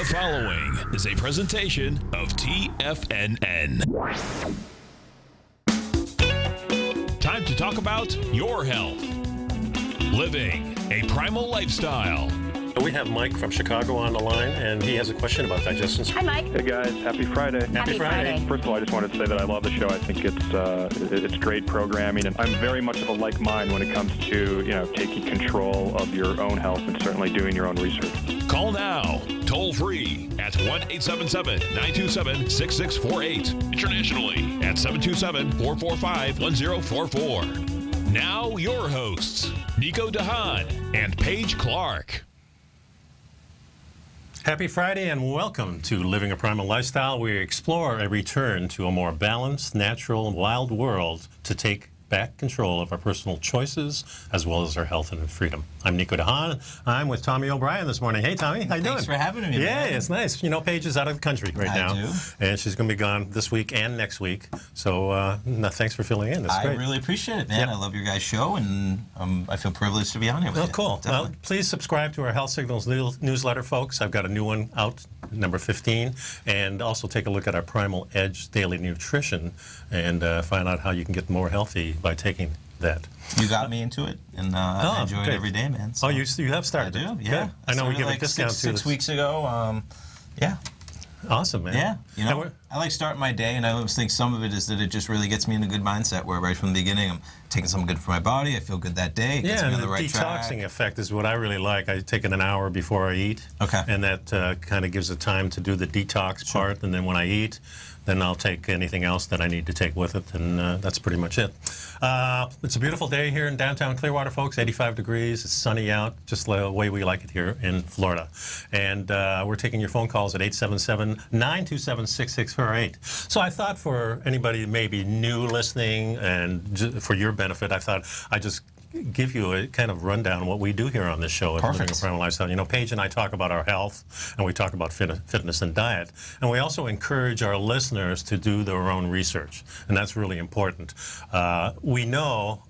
The following is a presentation of TFNN. Time to talk about your health. Living a primal lifestyle. We have Mike from Chicago on the line, and he has a question about digestion. Hi, Mike. Hey, guys. Happy Friday. Happy Friday. First of all, I just wanted to say that I love the show. I think it's great programming, and I'm very much of a like mind when it comes to, taking control of your own health and certainly doing your own research. Call now, toll free at 1-877-927-6648. Internationally at 727-445-1044. Now your hosts, Nico Haan and Paige Clark. Happy Friday and welcome to Living a Primal Lifestyle. We explore a return to a more balanced, natural, and wild world to take back control of our personal choices as well as our health and freedom. I'm Nico Haan. I'm with Tommy O'Brien this morning. Hey, Tommy, how you doing? Thanks for having me. Yeah, man. It's nice. Paige is out of the country right now. I do. And she's going to be gone this week and next week. So thanks for filling in. That's great. I really appreciate it, man. Yep. I love your guys' show, and I feel privileged to be on here with you. Cool. Please subscribe to our Health Signals newsletter, folks. I've got a new one out, number 15, and also take a look at our Primal Edge Daily Nutrition and find out how you can get more healthy by taking that. You got me into it, and I enjoy it every day, man. So you have started? I do, yeah. Good. I know we give a discount to six weeks ago. Yeah. Awesome, man. Yeah, I like starting my day, and I always think some of it is that it just really gets me in a good mindset where right from the beginning I'm taking something good for my body, I feel good that day, it gets me on the right track. The detoxing effect is what I really like. I take it an hour before I eat, and that kind of gives it time to do the detox part, and then when I eat, then I'll take anything else that I need to take with it, and that's pretty much it. It's a beautiful day here in downtown Clearwater, folks, 85 degrees, it's sunny out, just the way we like it here in Florida. And we're taking your phone calls at 877-927-6648. So I thought for anybody maybe new listening and for your benefit, I thought I'd just give you a kind of rundown of what we do here on this show at Living a Primal Lifestyle. Paige and I talk about our health, and we talk about fitness and diet, and we also encourage our listeners to do their own research, and that's really important. We know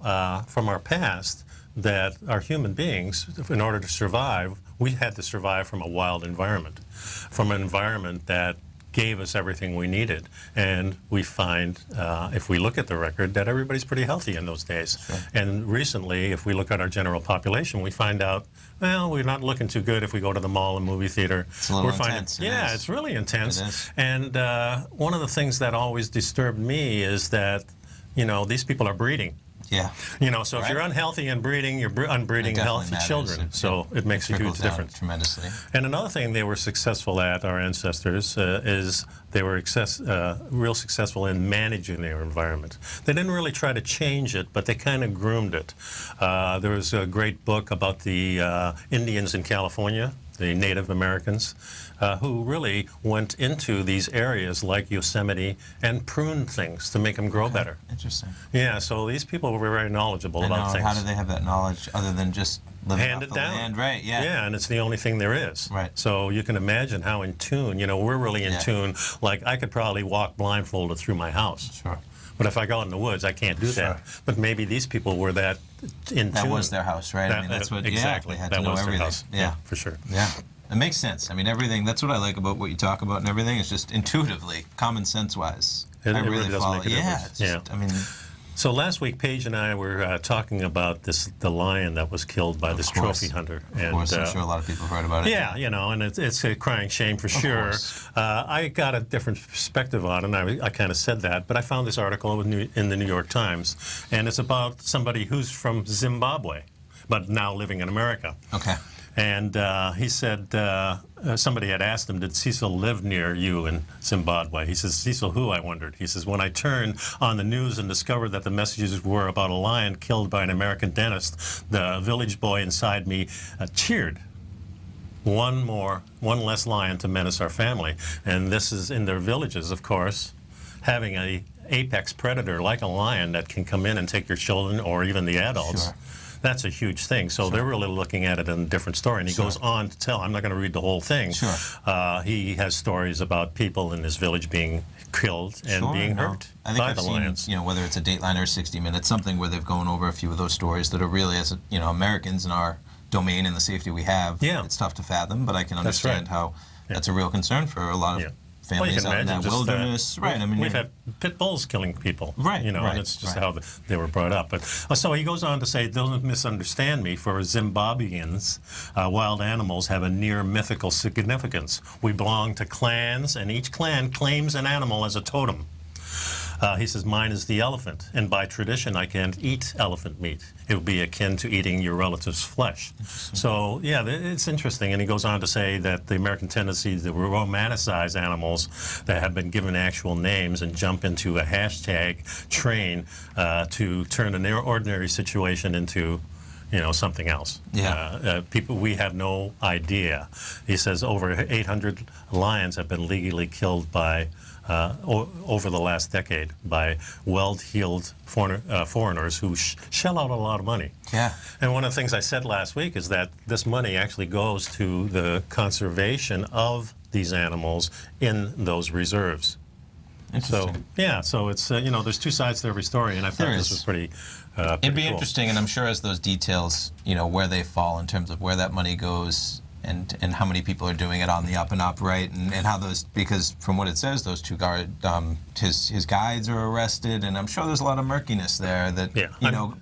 from our past that our human beings, in order to survive, we had to survive from a wild environment, from an environment that gave us everything we needed. And we find, if we look at the record, that everybody's pretty healthy in those days. Sure. And recently, if we look at our general population, we find out, well, we're not looking too good if we go to the mall and movie theater. It's a little intense. It's really intense. It is. And one of the things that always disturbed me is that, these people are breeding. Yeah. So if you're unhealthy and breeding, you're unbreeding healthy children. So it makes a huge difference. Tremendously. And another thing they were successful at, our ancestors, is they were real successful in managing their environment. They didn't really try to change it, but they kind of groomed it. There was a great book about the Indians in California, the Native Americans, who really went into these areas like Yosemite and pruned things to make them grow better. Interesting. Yeah, so these people were very knowledgeable about things. How do they have that knowledge other than just living Hand off it the down. land? Right, yeah. Yeah, and it's the only thing there is. Right. So you can imagine how in tune, we're really in tune. Like I could probably walk blindfolded through my house. Sure. But if I go out in the woods, I can't do that. But maybe these people were that in tune. That was their house, right? That's what exactly. They had to know everything. Their house. Yeah, for sure. Yeah. It makes sense. Everything, that's what I like about what you talk about and everything. It's just intuitively, common sense-wise. It really really does follow. make a difference. It's just, So last week, Paige and I were talking about the lion that was killed by this trophy hunter. Of course, I'm sure a lot of people have heard about it. Yeah, and it's a crying shame for sure. I got a different perspective on it, and I kind of said that, but I found this article in the New York Times, and it's about somebody who's from Zimbabwe, but now living in America. Okay. And he said, somebody had asked him, did Cecil live near you in Zimbabwe? He says, Cecil who, I wondered. He says, when I turned on the news and discovered that the messages were about a lion killed by an American dentist, the village boy inside me cheered. One less lion to menace our family. And this is in their villages, of course, having a apex predator like a lion that can come in and take your children or even the adults. Sure. That's a huge thing. So they're really looking at it in a different story. And he goes on to tell, I'm not going to read the whole thing. Sure. He has stories about people in his village being killed and being hurt I think by I've the seen, lions. whether it's a Dateline or 60 Minutes, something where they've gone over a few of those stories that are really, as Americans in our domain and the safety we have, it's tough to fathom, but I can understand how that's a real concern for a lot of families out in that wilderness. Right. I mean, we've had pit bulls killing people. Right. You know, and it's just how they were brought up. But so he goes on to say, don't misunderstand me. For Zimbabweans, wild animals have a near mythical significance. We belong to clans, and each clan claims an animal as a totem. He says, mine is the elephant, and by tradition, I can't eat elephant meat. It would be akin to eating your relative's flesh. So, yeah, it's interesting. And he goes on to say that the American tendency to romanticize animals that have been given actual names and jump into a hashtag train to turn an ordinary situation into something else. Yeah. People, we have no idea. He says over 800 lions have been legally killed by over the last decade by well-heeled foreigners who shell out a lot of money. Yeah. And one of the things I said last week is that this money actually goes to the conservation of these animals in those reserves. So, yeah, so it's, there's two sides to every story, and I thought this was pretty It'd be cool. interesting, and I'm sure as those details, where they fall in terms of where that money goes and how many people are doing it on the up and up, right? And how those, because from what it says, those two his guides are arrested, and I'm sure there's a lot of murkiness there that,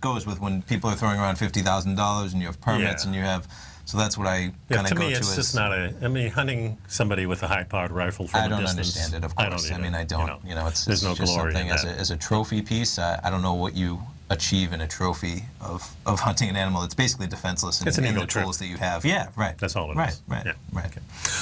goes with when people are throwing around $50,000 and you have permits and you have... So that's what I kind of go to. To me, it's just not hunting somebody with a high-powered rifle from a distance. I don't understand it, of course. I mean, I don't. It's there's no just glory something in that. as a trophy piece. I don't know what you achieve in a trophy of hunting an animal that's basically defenseless in the tools that you have. Yeah, right. That's all it is. Right. Okay.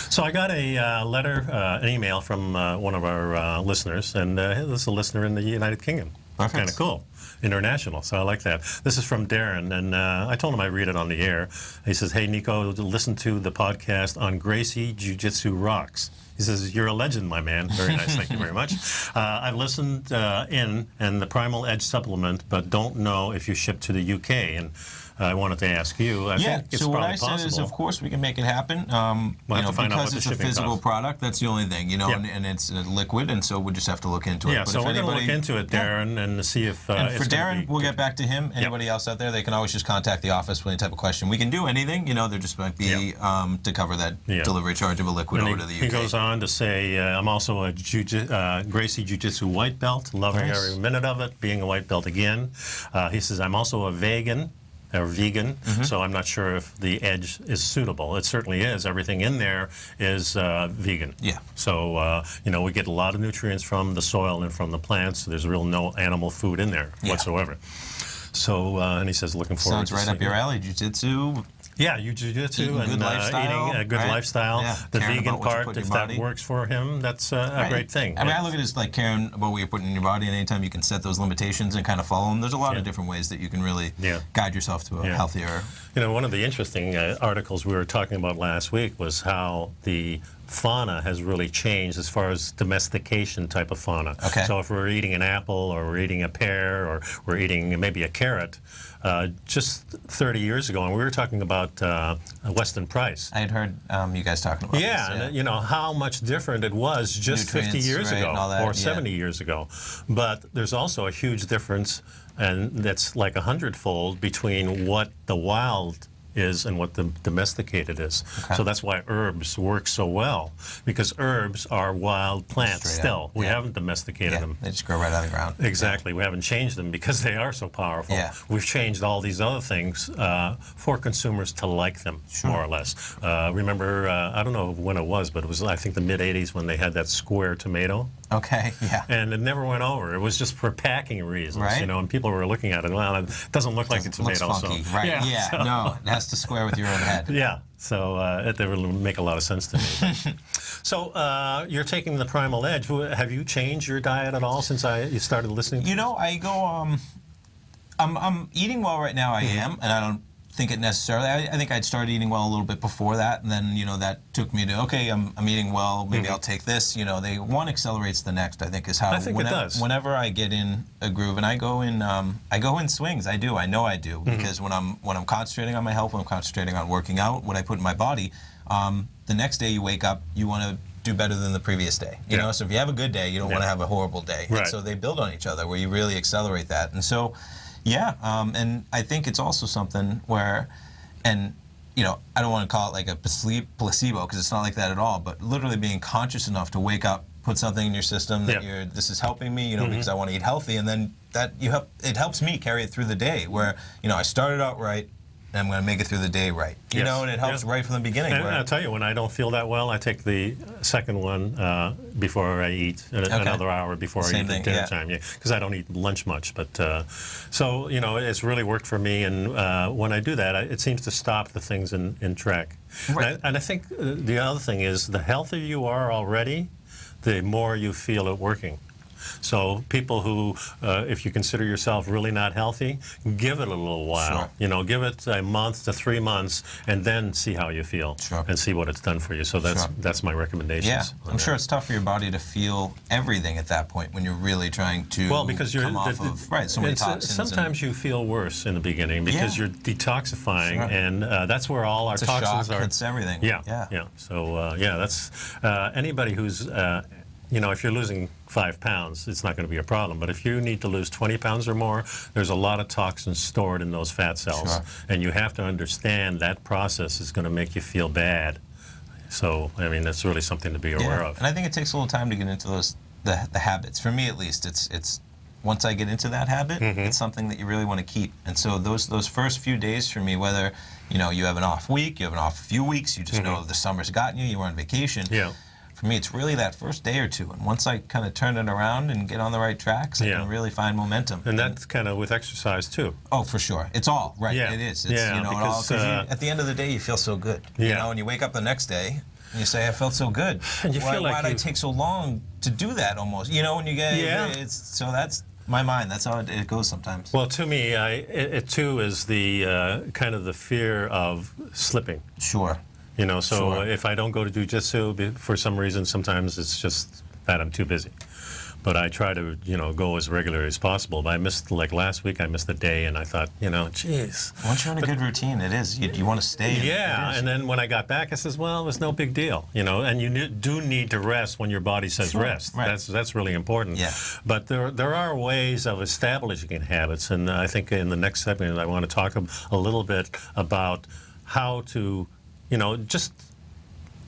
So I got a letter, an email from one of our listeners, and this is a listener in the United Kingdom. Perfect. Kind of cool. International, so I like that. This is from Darren, and I told him I'd read it on the air. He says, hey, Nico, listen to the podcast on Gracie Jiu-Jitsu Rocks. He says, you're a legend, my man. Very nice, thank you very much. I've listened and the Primal Edge supplement, but don't know if you ship to the UK. And I wanted to ask you. I think it's so what probably I said possible. is, of course, we can make it happen. We'll have to find out what because the it's a shipping physical costs. product, that's the only thing, and it's a liquid, and so we'll just have to look into it. Yeah, But so if we're going to anybody- look into it, Darren, and see if And for it's gonna Darren, be we'll good. get back to him. Anybody else out there, they can always just contact the office with any type of question. We can do anything, there just might be to cover that delivery charge of a liquid And over to the UK. He goes on to say, I'm also a Gracie Jiu-Jitsu white belt, loving every minute of it, being a white belt again. He says, I'm also a vegan, so I'm not sure if the Edge is suitable. It certainly is. Everything in there is vegan. Yeah. So, we get a lot of nutrients from the soil and from the plants. So there's really no animal food in there whatsoever. So, and he says, looking forward Sounds right up your alley, jiu-jitsu. Yeah, jiu-jitsu Eating and good lifestyle, eating a good right? lifestyle. Yeah, The caring vegan about what you part, put in if your that body. works for him, that's a great thing. I mean, I look at it as like caring about what you're putting in your body, and anytime you can set those limitations and kind of follow them, there's a lot of different ways that you can really guide yourself to a healthier... One of the interesting articles we were talking about last week was how the fauna has really changed as far as domestication type of fauna. Okay. So if we're eating an apple, or we're eating a pear, or we're eating maybe a carrot, just 30 years ago, and we were talking about Weston Price. I had heard you guys talking about this. And how much different it was just Nutrients, 50 years right, ago and all that, or 70 years ago. But there's also a huge difference, and that's like 100-fold between what the wild is and what the domesticated is. Okay. So that's why herbs work so well, because herbs are wild plants still. We haven't domesticated them. They just grow right out of the ground. Exactly. We haven't changed them because they are so powerful. Yeah. We've changed all these other things for consumers to like them, more or less. Remember, I don't know when it was, but it was, I think, the mid-'80s when they had that square tomato. Okay, yeah. And it never went over. It was just for packing reasons, Right. and people were looking at it, well, it doesn't look like a tomato. Looks funky, so, right? Yeah, so- No, it has to square with your own head. Yeah, so it would make a lot of sense to me. So you're taking the Primal Edge. Have you changed your diet at all since you started listening? I go. I'm eating well right now. I am, and I don't think it necessarily. I think I'd started eating well a little bit before that, and then that took me to I'm eating well. Maybe I'll take this. One accelerates the next. I think is how. I think it does. Whenever I get in a groove, and I go in swings. I do. I know I do because when I'm concentrating on my health, when I'm concentrating on working out, what I put in my body, the next day you wake up, you want to do better than the previous day. You know, so if you have a good day, you don't want to have a horrible day. Right. And so they build on each other where you really accelerate that. And so. Yeah, and I think it's also something where, and I don't want to call it like a placebo because it's not like that at all, but literally being conscious enough to wake up, put something in your system that this is helping me, because I want to eat healthy, and then it helps me carry it through the day where, I started out right, and I'm going to make it through the day right, and it helps right from the beginning. And I'll tell you, when I don't feel that well, I take the second one before I eat, another hour before I eat at dinner time, because I don't eat lunch much. But so, it's really worked for me, and when I do that, it seems to stop the things in track. Right. And I think the other thing is, the healthier you are already, the more you feel it working. So people who, if you consider yourself really not healthy, give it a little while. Sure. Give it a month to 3 months, and then see how you feel, and see what it's done for you. So that's my recommendations. Yeah, I'm sure it's tough for your body to feel everything at that point when you're really trying to because you're come off of so many toxins. Sometimes you feel worse in the beginning because you're detoxifying, and that's where all our toxins are. It's everything. Yeah. So that's anybody who's. If you're losing 5 pounds, it's not going to be a problem. But if you need to lose 20 pounds or more, there's a lot of toxins stored in those fat cells. Sure. And you have to understand that process is going to make you feel bad. So, that's really something to be aware of. And I think it takes a little time to get into the habits. For me, at least, it's once I get into that habit, it's something that you really want to keep. And so those first few days for me, whether, you have an off week, you have an off few weeks, you just know the summer's gotten you, you were on vacation. Yeah. For me, it's really that first day or two. And once I kind of turn it around and get on the right tracks, I can really find momentum. And that's kind of with exercise, too. Oh, for sure. It's all, right. Yeah. It is. It's, because at the end of the day, you feel so good. And you wake up the next day, and you say, I felt so good. And you feel like why did I take so long to do that almost? When you get, so that's my mind. That's how it goes sometimes. Well, to me, it too is the kind of the fear of slipping. Sure. If I don't go to jiu-jitsu for some reason, sometimes it's just that I'm too busy. But I try to, go as regularly as possible. But I missed, like last week, I missed a day, and I thought, geez. Once you're in a good routine, it is. You want to stay. Yeah, and then when I got back, I says, well, it's no big deal, And you do need to rest when your body says rest. Right. That's really important. Yeah. But there are ways of establishing habits, and I think in the next segment, I want to talk a little bit about how to. Just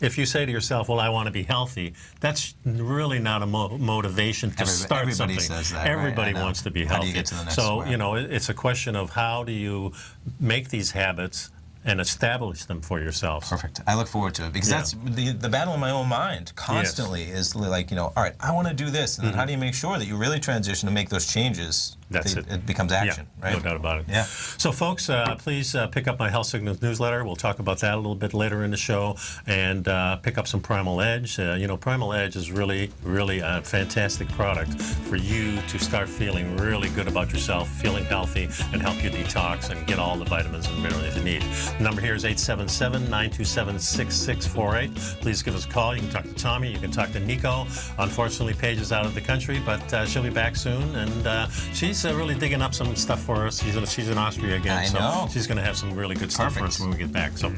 if you say to yourself, well, I want to be healthy, that's really not a motivation to start everybody something. Says that, Everybody wants to be healthy. How do you get to the next so, square? It's a question of how do you make these habits and establish them for yourself. Perfect. I look forward to it because that's the battle in my own mind constantly is like, all right, I want to do this. And then how do you make sure that you really transition to make those changes? That's it. It becomes action, right? No doubt about it. Yeah. So, folks, please pick up my Health Signals newsletter. We'll talk about that a little bit later in the show, and pick up some Primal Edge. Primal Edge is really, really a fantastic product for you to start feeling really good about yourself, feeling healthy, and help you detox and get all the vitamins and minerals you need. The number here is 877-927-6648. Please give us a call. You can talk to Tommy. You can talk to Nico. Unfortunately, Paige is out of the country, but she'll be back soon, and she's really digging up some stuff for us. She's in Austria again, I know. She's going to have some really good stuff for us when we get back. So,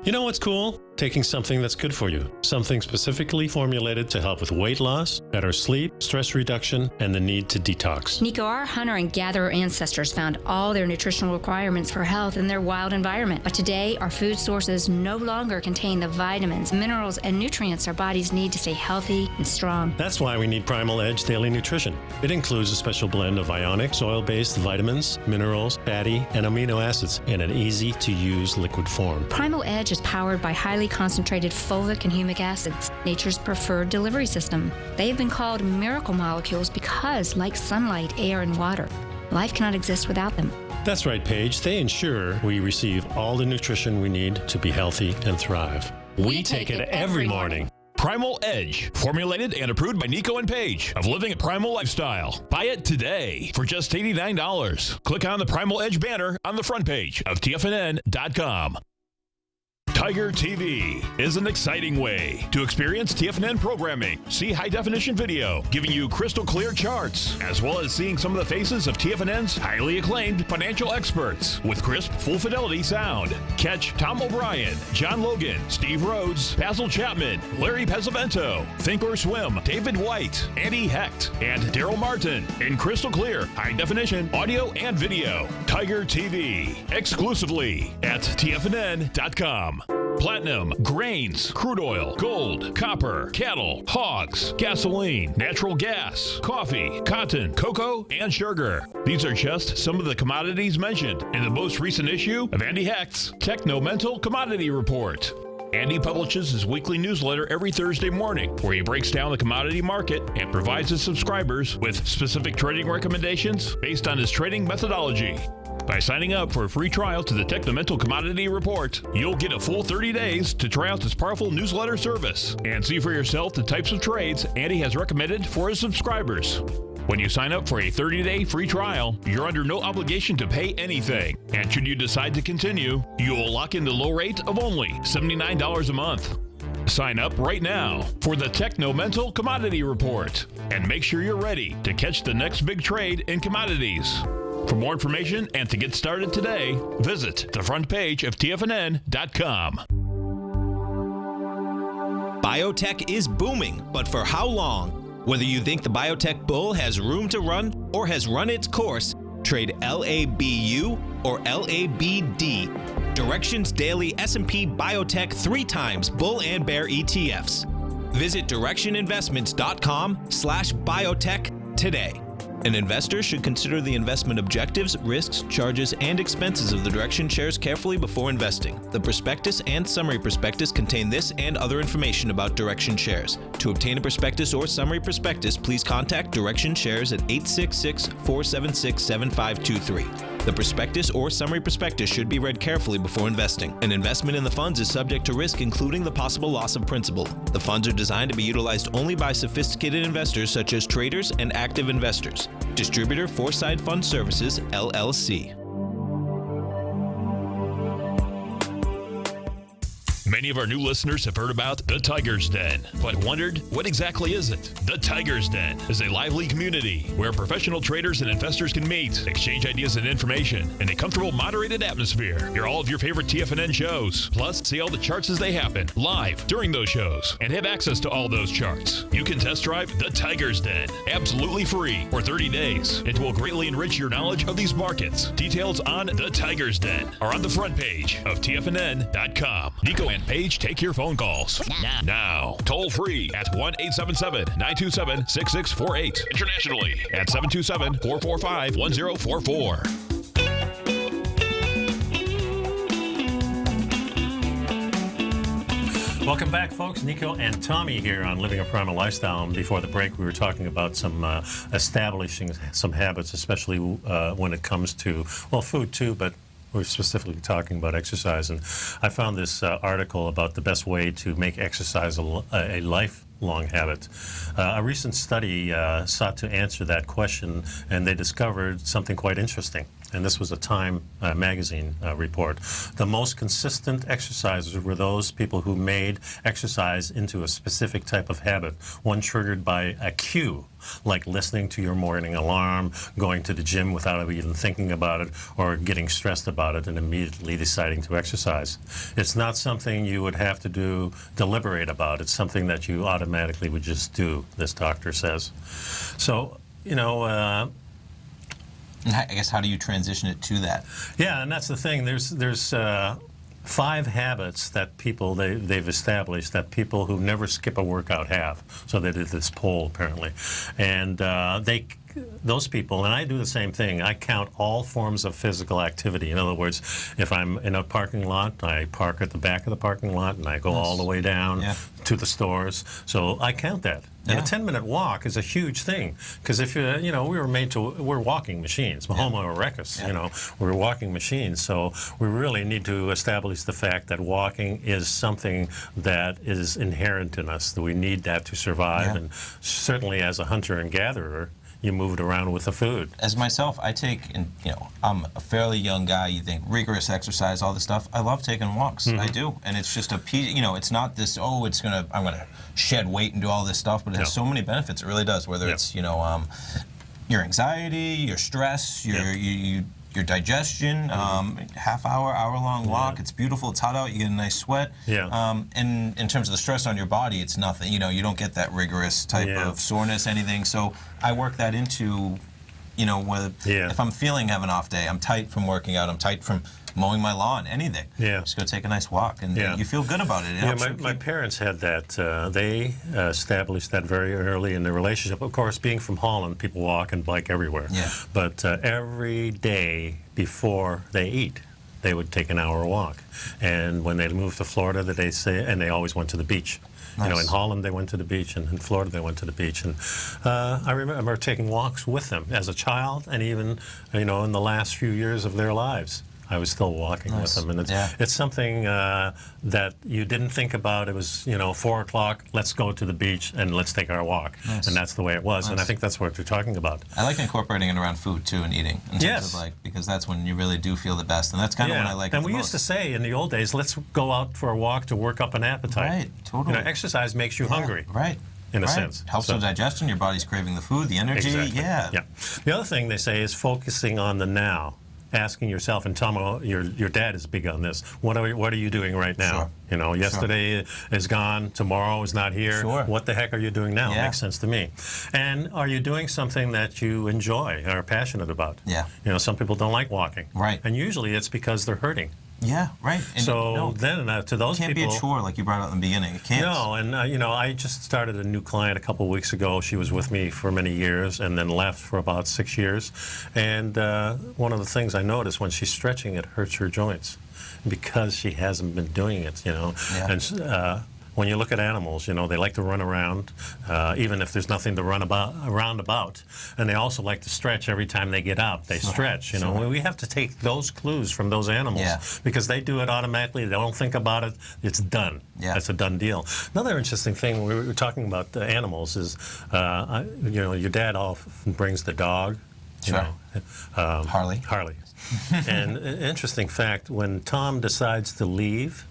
you know what's cool? Taking something that's good for you. Something specifically formulated to help with weight loss, better sleep, stress reduction, and the need to detox. Nico, our hunter and gatherer ancestors found all their nutritional requirements for health in their wild environment. But today, our food sources no longer contain the vitamins, minerals, and nutrients our bodies need to stay healthy and strong. That's why we need Primal Edge Daily Nutrition. It includes a special blend of ionic, soil-based vitamins, minerals, fatty, and amino acids in an easy-to-use liquid form. Primal Edge is powered by highly concentrated fulvic and humic acids, nature's preferred delivery system. They have been called miracle molecules because, like sunlight, air, and water, life cannot exist without them. That's right, Paige. They ensure we receive all the nutrition we need to be healthy and thrive. We take it every morning. Primal Edge, formulated and approved by Nico and Paige of Living a Primal Lifestyle. Buy it today for just $89. Click on the Primal Edge banner on the front page of TFNN.com. Tiger TV is an exciting way to experience TFNN programming. See high-definition video, giving you crystal clear charts, as well as seeing some of the faces of TFNN's highly acclaimed financial experts with crisp, full-fidelity sound. Catch Tom O'Brien, John Logan, Steve Rhodes, Basil Chapman, Larry Pesavento, Think or Swim, David White, Andy Hecht, and Daryl Martin in crystal clear, high-definition audio and video. Tiger TV, exclusively at TFNN.com. Platinum, grains, crude oil, gold, copper, cattle, hogs, gasoline, natural gas, coffee, cotton, cocoa, and sugar. These are just some of the commodities mentioned in the most recent issue of Andy Hecht's Techno-Mental Commodity Report. Andy publishes his weekly newsletter every Thursday morning, where he breaks down the commodity market and provides his subscribers with specific trading recommendations based on his trading methodology. By signing up for a free trial to the Techno-Mental Commodity Report, you'll get a full 30 days to try out this powerful newsletter service and see for yourself the types of trades Andy has recommended for his subscribers. When you sign up for a 30-day free trial, you're under no obligation to pay anything. And should you decide to continue, you will lock in the low rate of only $79 a month. Sign up right now for the Techno-Mental Commodity Report and make sure you're ready to catch the next big trade in commodities. For more information and to get started today, visit the front page of TFNN.com. Biotech is booming, but for how long? Whether you think the biotech bull has room to run or has run its course, trade LABU or LABD. Direction's daily S&P Biotech 3 times bull and bear ETFs. Visit directioninvestments.com/biotech today. An investor should consider the investment objectives, risks, charges, and expenses of the Direction shares carefully before investing. The prospectus and summary prospectus contain this and other information about Direction shares. To obtain a prospectus or summary prospectus, please contact Direction shares at 866-476-7523. The prospectus or summary prospectus should be read carefully before investing. An investment in the funds is subject to risk, including the possible loss of principal. The funds are designed to be utilized only by sophisticated investors such as traders and active investors. Distributor Foreside Fund Services, LLC. Many of our new listeners have heard about the Tiger's Den, but wondered, what exactly is it? The Tiger's Den is a lively community where professional traders and investors can meet, exchange ideas and information in a comfortable, moderated atmosphere. Hear all of your favorite TFNN shows, plus see all the charts as they happen, live during those shows, and have access to all those charts. You can test drive the Tiger's Den, absolutely free, for 30 days. It will greatly enrich your knowledge of these markets. Details on the Tiger's Den are on the front page of TFNN.com. Nico and Paige take your phone calls now. Toll free at 1-877-927-6648. Internationally at 727-445-1044. Welcome back, folks. Nico and Tommy here on Living a Primal Lifestyle. And before the break, we were talking about some establishing some habits, especially when it comes to, well, food too, but we're specifically talking about exercise. And I found this article about the best way to make exercise a lifelong habit. A recent study sought to answer that question, and they discovered something quite interesting. And this was a Time magazine report. The most consistent exercisers were those people who made exercise into a specific type of habit, one triggered by a cue, like listening to your morning alarm, going to the gym without even thinking about it, or getting stressed about it and immediately deciding to exercise. It's not something you would have to deliberate about. It's something that you automatically would just do, this doctor says. So, you know, I guess, how do you transition it to that? Yeah, and that's the thing. There's 5 habits that they've established that people who never skip a workout have. So they did this poll apparently, and those people, and I do the same thing, I count all forms of physical activity. In other words, if I'm in a parking lot, I park at the back of the parking lot and I go all the way down to the stores. So I count that. And a 10-minute walk is a huge thing, because if we're walking machines, Homo erectus, we're walking machines. So we really need to establish the fact that walking is something that is inherent in us, that we need that to survive. And certainly as a hunter and gatherer, you moved around with the food. As myself, I take, and I'm a fairly young guy. You think rigorous exercise, all this stuff. I love taking walks. I do, and it's just a piece. It's not this. Oh, I'm gonna shed weight and do all this stuff, but it has so many benefits. It really does. Whether it's your anxiety, your stress, your digestion, hour-long walk. It's beautiful. It's hot out. You get a nice sweat. And in terms of the stress on your body, it's nothing. You don't get that rigorous type of soreness, anything. So I work that into, if I'm have an off day, I'm tight from working out, I'm tight from mowing my lawn, anything. Just go take a nice walk, and you feel good about it. My parents had that. They established that very early in their relationship. Of course, being from Holland, people walk and bike everywhere. But every day before they eat, they would take an hour walk. And when they moved to Florida, they always went to the beach. Nice. In Holland they went to the beach, and in Florida they went to the beach. And I remember taking walks with them as a child, and even in the last few years of their lives. I was still walking with them, and it's something that you didn't think about. It was 4 o'clock. Let's go to the beach and let's take our walk, and that's the way it was. And I think that's what you're talking about. I like incorporating it around food too and eating. In terms of because that's when you really do feel the best, and that's kind of when I like it. And we used to say in the old days, let's go out for a walk to work up an appetite. Right, totally. Exercise makes you hungry. Right. In a sense. Helps with digestion. Your body's craving the food, the energy. Exactly. The other thing they say is focusing on the now. Asking yourself, and Tom, your dad is big on this. What are you doing right now? Yesterday is gone. Tomorrow is not here. What the heck are you doing now? It makes sense to me. And are you doing something that you enjoy, are passionate about? Some people don't like walking. Right. And usually it's because they're hurting. Yeah, right. And so then to those people... It can't be a chore like you brought out in the beginning. It can't. No, and I just started a new client a couple of weeks ago. She was with me for many years and then left for about 6 years. And one of the things I noticed when she's stretching, it hurts her joints because she hasn't been doing it, And when you look at animals, they like to run around, even if there's nothing to run around about. And they also like to stretch every time they get out. They stretch, We have to take those clues from those animals because they do it automatically. They don't think about it. It's done. That's a done deal. Another interesting thing, we were talking about the animals, is, your dad often brings the dog. Harley. And an interesting fact, when Tom decides to leave,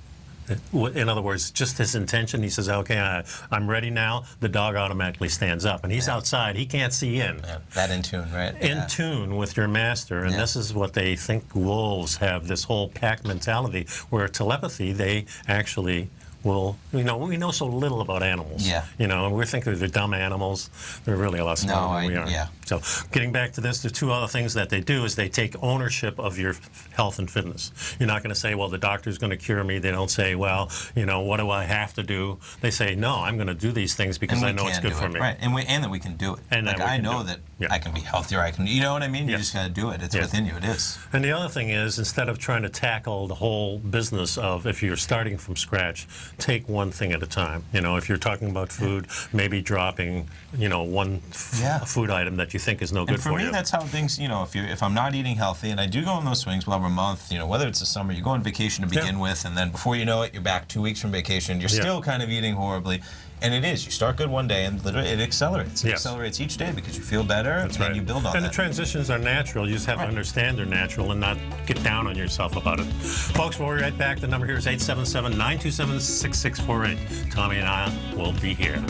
in other words, just his intention, he says, okay, I'm ready now, the dog automatically stands up. And he's outside, he can't see in. That in tune, right? In tune with your master. And this is what they think wolves have, this whole pack mentality, where telepathy, they actually... Well, we know so little about animals. And we think they're dumb animals. They're really a lot smarter than we are. So getting back to this, the two other things that they do is they take ownership of your health and fitness. You're not going to say, well, the doctor's going to cure me. They don't say, well, what do I have to do? They say, no, I'm going to do these things because I know it's good for me. Right, and that we can do it. And I know that I can be healthier. I can, you know what I mean? You just got to do it. It's within you. It is. And the other thing is, instead of trying to tackle the whole business of if you're starting from scratch, take one thing at a time. If you're talking about food, maybe dropping, one food item that you think is no good for you. And for me, that's how things, if I'm not eating healthy, and I do go on those swings over a month, whether it's the summer, you go on vacation to begin with, and then before you know it, you're back 2 weeks from vacation, you're still kind of eating horribly. And it is. You start good one day, and literally it accelerates. It accelerates each day because you feel better, and then you build on that. And the transitions are natural. You just have to understand they're natural and not get down on yourself about it. Folks, we'll be right back. The number here is 877-927-6648. Tommy and I will be here.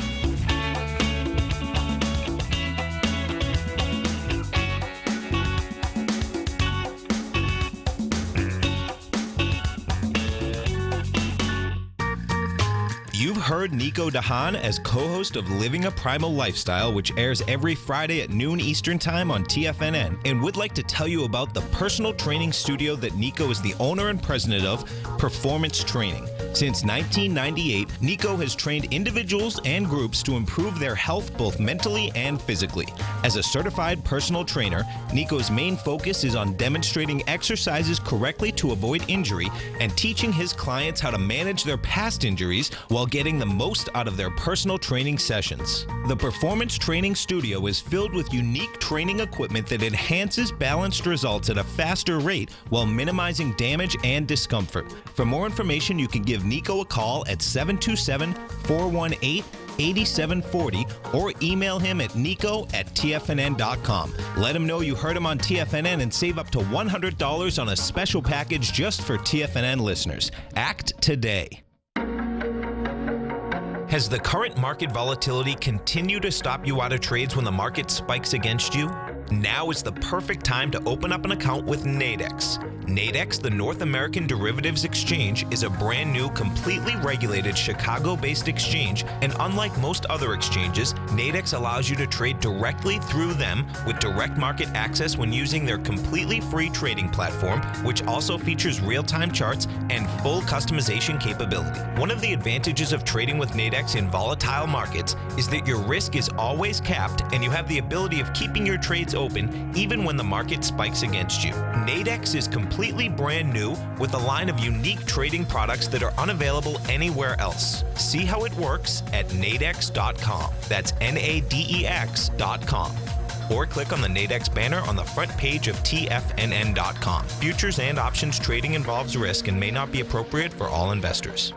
You've heard Nico de Haan as co-host of Living a Primal Lifestyle, which airs every Friday at noon Eastern Time on TFNN, and would like to tell you about the personal training studio that Nico is the owner and president of, Performance Training. Since 1998, Nico has trained individuals and groups to improve their health both mentally and physically. As a certified personal trainer, Nico's main focus is on demonstrating exercises correctly to avoid injury and teaching his clients how to manage their past injuries while getting the most out of their personal training sessions. The Performance Training Studio is filled with unique training equipment that enhances balanced results at a faster rate while minimizing damage and discomfort. For more information, you can give Nico a call at 727-418 8740 or email him at nico@tfnn.com. Let him know you heard him on TFNN and save up to $100 on a special package just for TFNN listeners. Act today. Has the current market volatility continued to stop you out of trades when the market spikes against you? Now is the perfect time to open up an account with Nadex. Nadex, the North American Derivatives Exchange, is a brand new, completely regulated Chicago-based exchange, and unlike most other exchanges, Nadex allows you to trade directly through them with direct market access when using their completely free trading platform, which also features real-time charts and full customization capability. One of the advantages of trading with Nadex in volatile markets is that your risk is always capped and you have the ability of keeping your trades open even when the market spikes against you. Nadex is completely brand new with a line of unique trading products that are unavailable anywhere else. See how it works at nadex.com. That's NADEX.com. Or click on the Nadex banner on the front page of TFNN.com. Futures and options trading involves risk and may not be appropriate for all investors.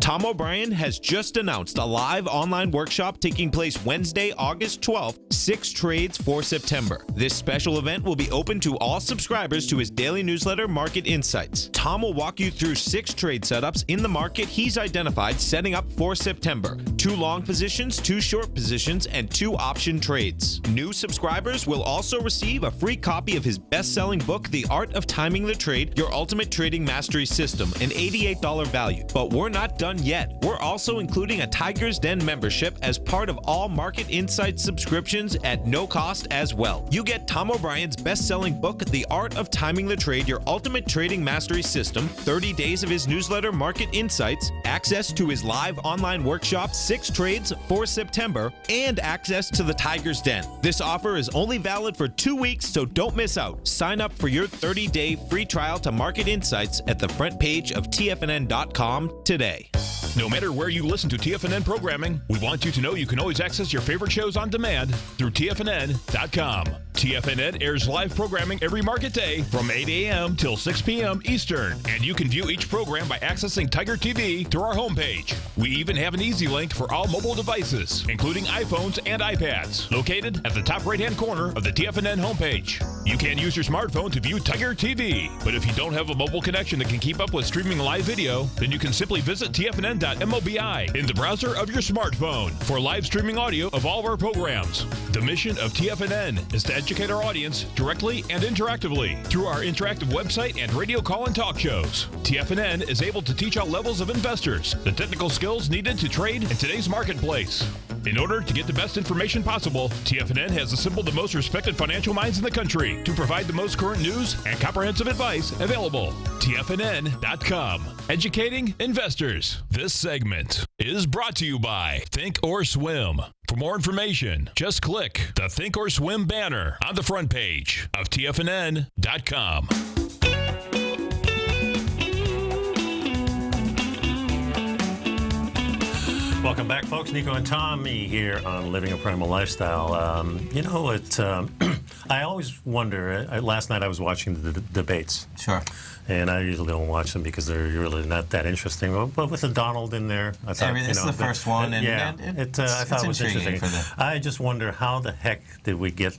Tom O'Brien has just announced a live online workshop taking place Wednesday, August 12th, 6 trades for September. This special event will be open to all subscribers to his daily newsletter, Market Insights. Tom will walk you through 6 trade setups in the market he's identified setting up for September. 2 long positions, 2 short positions, and 2 option trades. New subscribers will also receive a free copy of his best-selling book, The Art of Timing the Trade, Your Ultimate Trading Mastery System, an $88 value. But we're not done yet. We're also including a Tiger's Den membership as part of all Market Insights subscriptions at no cost as well. You get Tom O'Brien's best-selling book, The Art of Timing the Trade, Your Ultimate Trading Mastery System, 30 days of his newsletter, Market Insights, access to his live online workshop, 6 trades for September, and access to the Tiger's Den. This offer is only valid for 2 weeks, so don't miss out. Sign up for your 30-day free trial to Market Insights at the front page of TFNN.com today. No matter where you listen to TFNN programming, we want you to know you can always access your favorite shows on demand through TFNN.com. TFNN airs live programming every market day from 8 a.m. till 6 p.m. Eastern, and you can view each program by accessing Tiger TV through our homepage. We even have an easy link for all mobile devices, including iPhones and iPads, located at the top right-hand corner of the TFNN homepage. You can use your smartphone to view Tiger TV, but if you don't have a mobile connection that can keep up with streaming live video, then you can simply visit TFNN.mobi in the browser of your smartphone for live streaming audio of all of our programs. The mission of TFNN is to educate our audience directly and interactively through our interactive website and radio call and talk shows. TFNN is able to teach all levels of investors the technical skills needed to trade in today's marketplace. In order to get the best information possible, TFNN has assembled the most respected financial minds in the country to provide the most current news and comprehensive advice available. TFNN.com, educating investors. This segment is brought to you by Think or Swim. For more information, just click the Think or Swim banner on the front page of TFNN.com. Welcome back, folks. Nico and Tommy here on Living a Primal Lifestyle. I always wonder, last night I was watching the debates. Sure. And I usually don't watch them because they're really not that interesting. But with the Donald in there, I thought, it's the first one. And I thought it was interesting. I just wonder how the heck did we get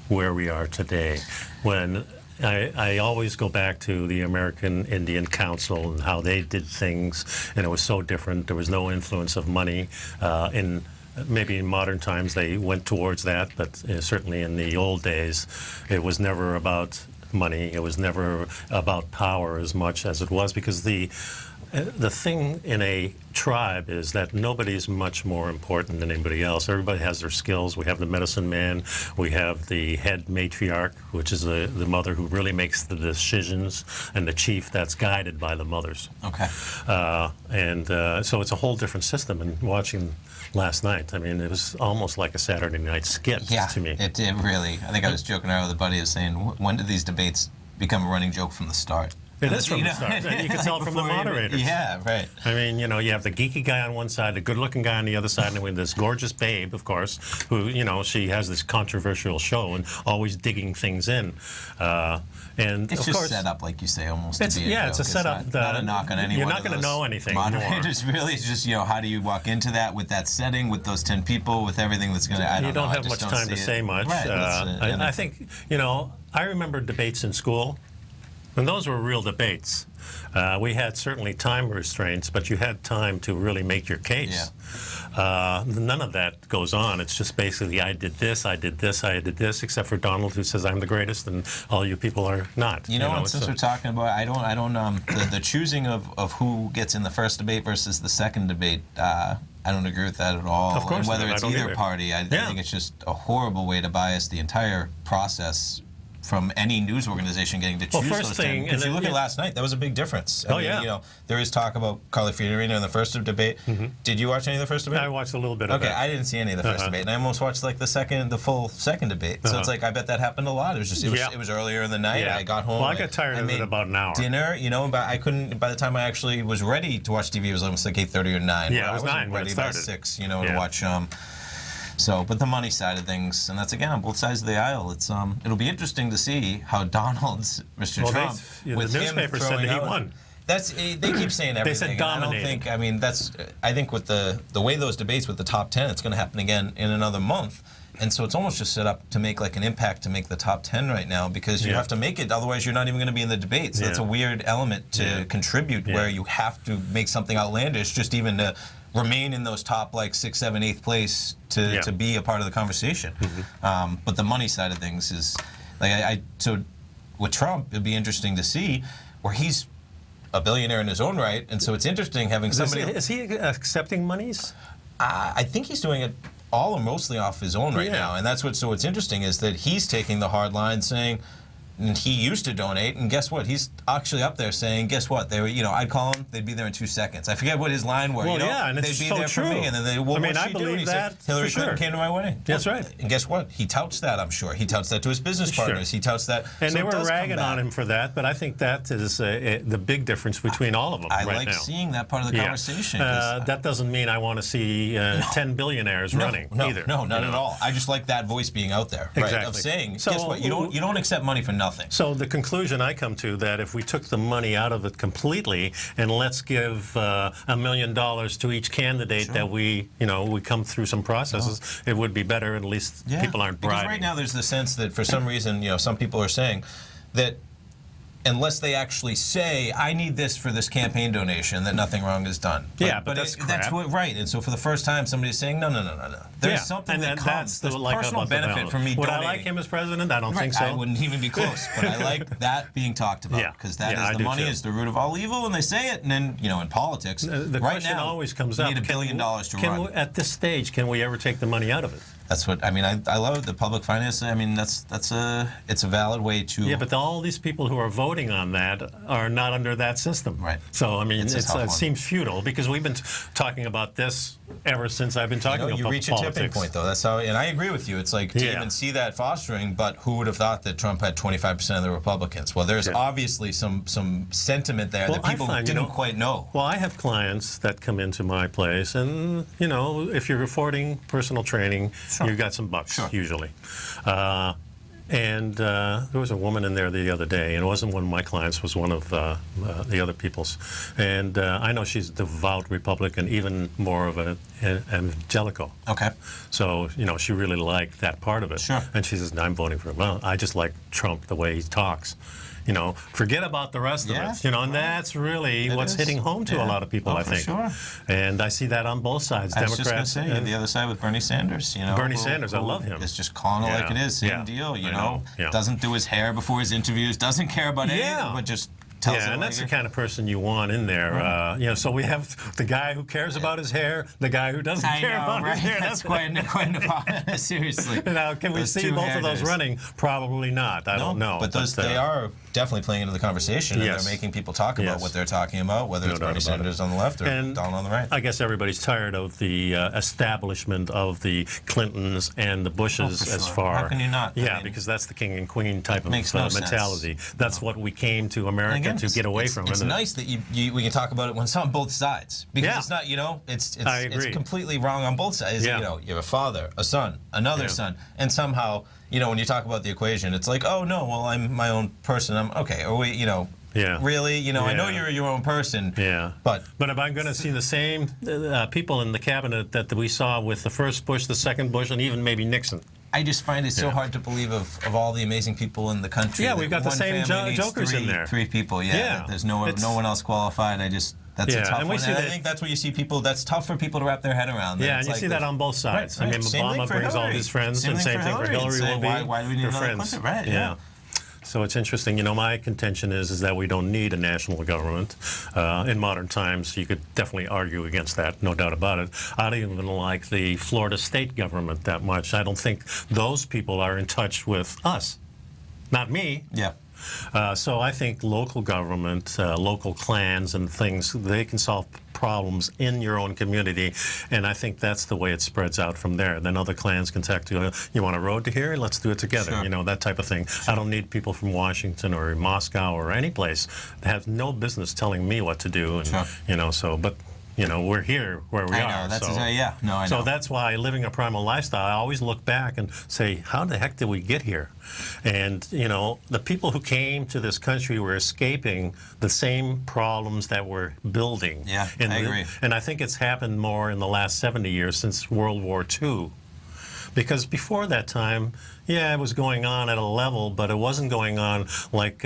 where we are today when I always go back to the American Indian Council and how they did things, and it was so different. There was no influence of money. Maybe in modern times they went towards that, but certainly in the old days, it was never about money. It was never about power as much as it was, because the thing in a tribe is that nobody's much more important than anybody else. Everybody has their skills. We have the medicine man. We have the head matriarch, which is the mother who really makes the decisions, and the chief that's guided by the mothers. Okay. So it's a whole different system. And watching last night, I mean, it was almost like a Saturday night skit to me. It really. I think I was joking around with a buddy, was saying, when did these debates become a running joke from the start? It is from the start, and you can tell from the moderators. Yeah, right. I mean, you know, you have the geeky guy on one side, the good-looking guy on the other side, and with this gorgeous babe, of course, who, you know, she has this controversial show and always digging things in. And it's of just course, set up, like you say, almost to be a joke. It's a setup. Not a knock on anyone. You're not going to know anything moderators more. Really, it's just, you know, how do you walk into that with that setting, with those 10 people, with everything that's going to. You don't have much time to say much. Right. I think, you know, I remember debates in school, and those were real debates. We had certainly time restraints, but you had time to really make your case. Yeah. None of that goes on. It's just basically, I did this, I did this, I did this, except for Donald, who says I'm the greatest, and all you people are not. You know, since we're talking about, I don't the choosing of who gets in the first debate versus the second debate. I don't agree with that at all. Of course, and whether not. it's either party, I think it's just a horrible way to bias the entire process from any news organization getting to choose those 10. Because you look at last night, that was a big difference. I mean, you know, there is talk about Carly Fiorina in the first debate. Did you watch any of the first debate? I watched a little bit of it. Okay, I didn't see any of the first debate, and I almost watched like the full second debate. So it's like, I bet that happened a lot. It was just it was earlier in the night. I got home. Well, I got tired of it about an hour. Dinner, you know, but I couldn't. By the time I actually was ready to watch TV, it was almost like 8:30 or 9. Yeah, it was 9 when it started. Ready by 6, you know, to watch. So, but the money side of things, and that's again on both sides of the aisle. It's it'll be interesting to see how Donald's Mr. Trump, with the newspaper said that he won. They keep saying everything. They said dominating. I don't think. I mean, I think with the way those debates with the top 10, it's going to happen again in another month. And so it's almost just set up to make like an impact to make the top 10 right now, because you have to make it, otherwise you're not even going to be in the debate. So that's a weird element to contribute, where you have to make something outlandish just even to remain in those top like 6th, 7th, 8th place to be a part of the conversation. But the money side of things is like so with Trump, it'd be interesting to see where he's a billionaire in his own right, and so it's interesting having somebody. Is he accepting monies? I think he's doing it all or mostly off his own right now, and that's what's interesting is that he's taking the hard line, saying, and he used to donate, and guess what? He's actually up there saying, guess what? They were, you know, I'd call them, they'd be there in 2 seconds. I forget what his line was. Well, you know, and it's they'd be so there true. for me, and then they, well, I mean, what's I she doing? believe He that said, Hillary Clinton came to my wedding. That's right. And guess what? He touts that, I'm sure. He touts that to his business partners. He touts that. And so they were ragging on him for that, but I think that is the big difference between all of them right now. I like seeing that part of the conversation. That doesn't mean I want to see 10 billionaires running either. No, not at all. I just like that voice being out there, right? Exactly. Of saying, guess what? You don't accept money for nothing. So the conclusion I come to, that if we took the money out of it completely and let's give $1 million to each candidate that we come through some processes, it would be better. At least people aren't bribing. Because right now there's the sense that for some reason, you know, some people are saying that unless they actually say, I need this for this campaign donation, that nothing wrong is done. But that's crap. That's what, right. And so for the first time, somebody's saying, no. There's something that comes. There's personal benefit from me donating. Would I like him as president? I don't think so. I wouldn't even be close. But I like that being talked about, because that is the money is the root of all evil, and they say it. And then, you know, in politics, the right question now, always comes you up, need $1 billion to run. At this stage, can we ever take the money out of it? That's what I mean. I love the public finance. I mean, it's a valid way to. Yeah, but all these people who are voting on that are not under that system. Right. So I mean, it seems futile, because we've been talking about this ever since I've been talking about politics. You reach a tipping point, though. That's how, and I agree with you. It's like to even see that fostering. But who would have thought that Trump had 25% of the Republicans? Well, there's obviously some sentiment there that people didn't quite know. Well, I have clients that come into my place, and you know, if you're affording personal training, you've got some bucks usually. And there was a woman in there the other day, and it wasn't one of my clients, it was one of the other people's. And I know she's a devout Republican, even more of an evangelical. Okay. So, you know, she really liked that part of it. Sure. And she says, I'm voting for him. Well, I just like Trump the way he talks. You know, forget about the rest of it. You know, and that's really what's hitting home to a lot of people, I think. Sure. And I see that on both sides, Democrats. I was just going to say, the other side with Bernie Sanders. You know, Bernie Sanders, I love him. It's just calling it like it is, same deal. You know, doesn't do his hair before his interviews, doesn't care about anything, but just. And that's the kind of person you want in there. You know, so we have the guy who cares about his hair, the guy who doesn't care about his hair. That's quite seriously. Now, can we see both of those running? Probably not. I don't know. But they are definitely playing into the conversation, and they're making people talk about what they're talking about, whether it's Bernie Sanders on the left or Donald on the right. I guess everybody's tired of the establishment of the Clintons and the Bushes as far. How can you not? Yeah, because that's the king and queen type of mentality. That's what we came to America to get away from it. It's nice that we can talk about it when it's on both sides, because it's not, it's completely wrong on both sides. You have a father, a son, another son, and somehow, when you talk about the equation, it's like, oh no, well, I'm my own person. I'm okay. Or we, really, I know you're your own person. Yeah. But if I'm going to see the same people in the cabinet that we saw with the first Bush, the second Bush, and even maybe Nixon. I just find it so hard to believe of all the amazing people in the country. Yeah, we've got the same jokers in there. Three people, there's no one else qualified. That's a tough one. And I think that's what you see people, that's tough for people to wrap their head around. Yeah, and you see that on both sides. Right. I mean, Obama brings all his friends, and same thing for Hillary will be why do we need another Clinton? Right, yeah. So it's interesting. My contention is that we don't need a national government. In modern times, you could definitely argue against that, no doubt about it. I don't even like the Florida state government that much. I don't think those people are in touch with us. Not me. Yeah. So I think local government, local clans and things, they can solve problems in your own community, and I think that's the way it spreads out from there. Then other clans can talk to you want a road to here? Let's do it together. Sure. That type of thing. Sure. I don't need people from Washington or Moscow or any place that have no business telling me what to do. And but we're here where we are. I know, that's I know. So that's why living a primal lifestyle, I always look back and say, how the heck did we get here? And, the people who came to this country were escaping the same problems that we're building. Yeah, I agree. And I think it's happened more in the last 70 years since World War II. Because before that time, it was going on at a level, but it wasn't going on like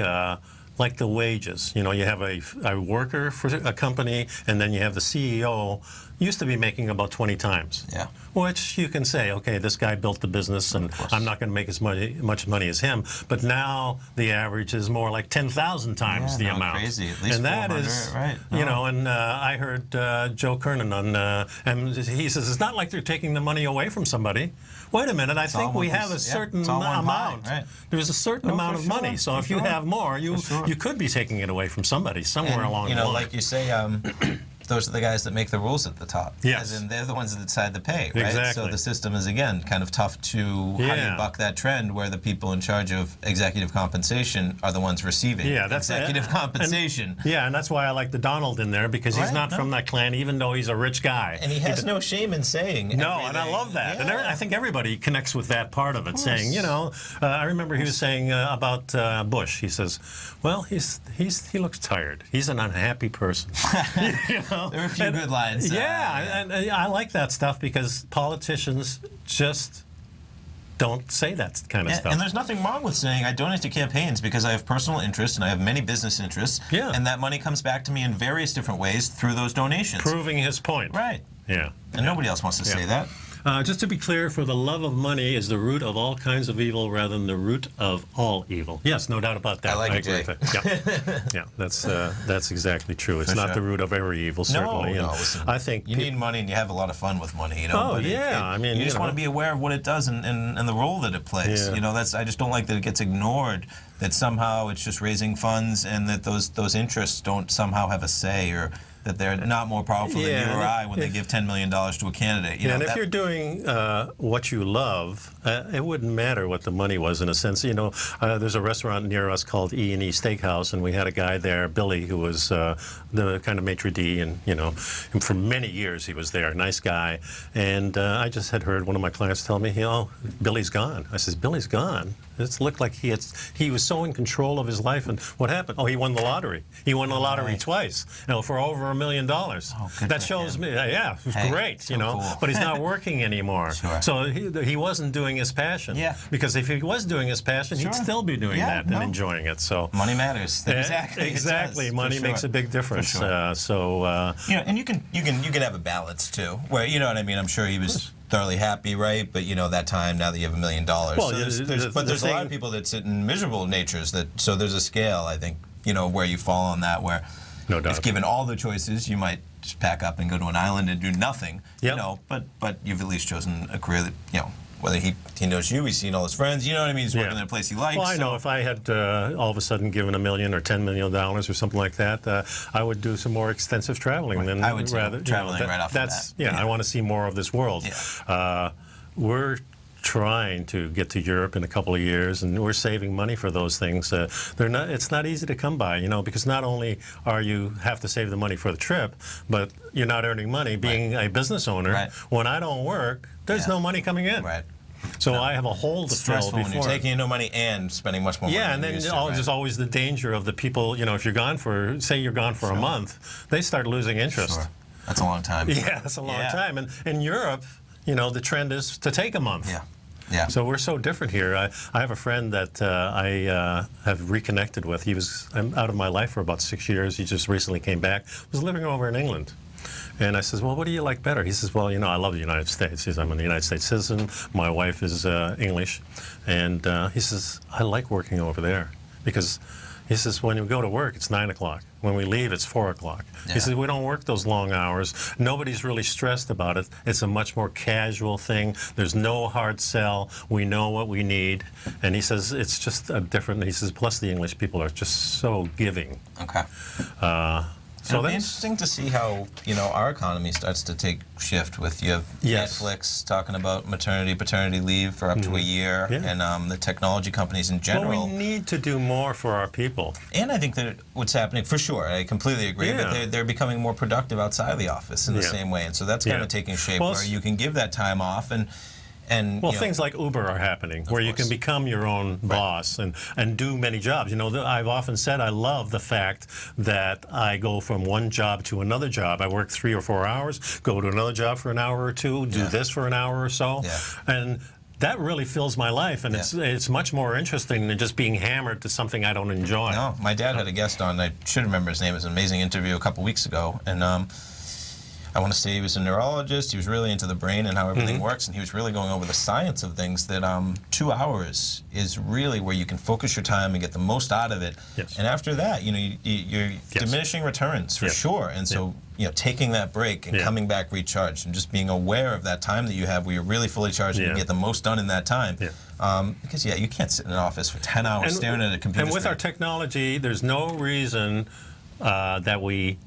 the wages. You have a worker for a company, and then you have the CEO, used to be making about 20 times. Yeah. Which you can say, okay, this guy built the business, and I'm not going to make as much money as him. But now the average is more like 10,000 times the amount. Crazy. At least and that is, right. And I heard Joe Kernan on, and he says, it's not like they're taking the money away from somebody. Wait a minute, I think we have a certain amount. Right. There's a certain amount of money. So if you have more, you could be taking it away from somebody somewhere along the line. Like you say, those are the guys that make the rules at the top. Yes. As in, they're the ones that decide the pay, right? Exactly. So the system is, again, kind of tough to how do you buck that trend where the people in charge of executive compensation are the ones receiving executive compensation. And that's why I like the Donald in there, because he's not from that clan, even though he's a rich guy. And he has no shame in saying No, and I love that. Yeah. And I think everybody connects with that part of it, saying, I remember he was saying about Bush, he says, well, he looks tired. He's an unhappy person. There are a few good lines. And I like that stuff, because politicians just don't say that kind of stuff. And there's nothing wrong with saying, I donate to campaigns because I have personal interests and I have many business interests. Yeah. And that money comes back to me in various different ways through those donations. Proving his point. Right. Yeah. And nobody else wants to say that. Just to be clear, for the love of money is the root of all kinds of evil rather than the root of all evil. Yes, no doubt about that. I like it, agree with that. Yeah, that's exactly true. It's not the root of every evil, certainly. No, listen, I think you need money and you have a lot of fun with money. I mean, you just want to be aware of what it does and the role that it plays. Yeah. I just don't like that it gets ignored. That somehow it's just raising funds and that those interests don't somehow have a say, or that they're not more powerful than you or I when they give $10 million to a candidate. And if you're doing what you love, it wouldn't matter what the money was, in a sense. There's a restaurant near us called E&E Steakhouse, and we had a guy there, Billy, who was the kind of maitre d', and for many years he was there, nice guy. And I just had heard one of my clients tell me, Billy's gone. I says, Billy's gone? It looked like he was so in control of his life, and what happened? Oh, he won the lottery. He won the lottery twice, for over $1 million. Oh, that shows me, it was great, cool. But he's not working anymore. Sure. So he wasn't doing his passion. Yeah. because if he was doing his passion, he'd still be doing that and enjoying it. So money matters. Exactly. Money makes a big difference. For sure. And you can have a balance too, where what I mean. I'm sure he was thoroughly happy, right? But that time, now that you have $1 million, well, there's a lot of people that sit in miserable natures. So there's a scale, I think, where you fall on that. Where, no doubt, if given all the choices, you might just pack up and go to an island and do nothing. Yep. But you've at least chosen a career that whether he knows you, he's seen all his friends, you know what I mean? He's working in a place he likes. Well, I know if I had all of a sudden given $1 million or $10 million or something like that, I would do some more extensive traveling. Than I would rather traveling right off the bat. I want to see more of this world. Yeah. We're trying to get to Europe in a couple of years, and we're saving money for those things. It's not easy to come by, because not only are you have to save the money for the trip, but you're not earning money. Being a business owner, when I don't work, there's no money coming in. Right. So I have a hole to fill before. When you're taking in no money and spending much more money. Yeah, and then there's always the danger of the people, if you're gone for, say you're gone for a month, they start losing interest. Sure. That's a long time. Yeah, that's a long time. And in Europe, the trend is to take a month. Yeah. Yeah. So we're so different here. I have a friend that I have reconnected with. I'm out of my life for about 6 years. He just recently came back. Was living over in England. And I says, well, what do you like better? He says, well, I love the United States. He says, I'm a United States citizen. My wife is English. And he says, I like working over there. Because he says, when we go to work, it's 9 o'clock. When we leave, it's 4 o'clock. Yeah. He says, we don't work those long hours. Nobody's really stressed about it. It's a much more casual thing. There's no hard sell. We know what we need. And he says, it's just a different, he says, plus the English people are just so giving. Okay. So it'll be interesting to see how our economy starts to take shift with you have Netflix talking about maternity, paternity leave for up to a year, and the technology companies in general. Well, we need to do more for our people. And I think that what's happening, for sure, I completely agree, but they're becoming more productive outside of the office in the same way, and so that's kind of taking shape where you can give that time off and things like Uber are happening, where you can become your own boss and do many jobs. I've often said I love the fact that I go from one job to another job. I work 3 or 4 hours, go to another job for an hour or two, do this for an hour or so, and that really fills my life, and it's much more interesting than just being hammered to something I don't enjoy. No, my dad had a guest on, I should remember his name, it was an amazing interview a couple weeks ago, and I want to say he was a neurologist. He was really into the brain and how everything works, and he was really going over the science of things, that 2 hours is really where you can focus your time and get the most out of it. Yes. And after that, you're diminishing returns for sure. And so, taking that break and coming back recharged and just being aware of that time that you have where you're really fully charged and you get the most done in that time. Because, you can't sit in an office for 10 hours staring at a computer And with screen. our technology, there's no reason that we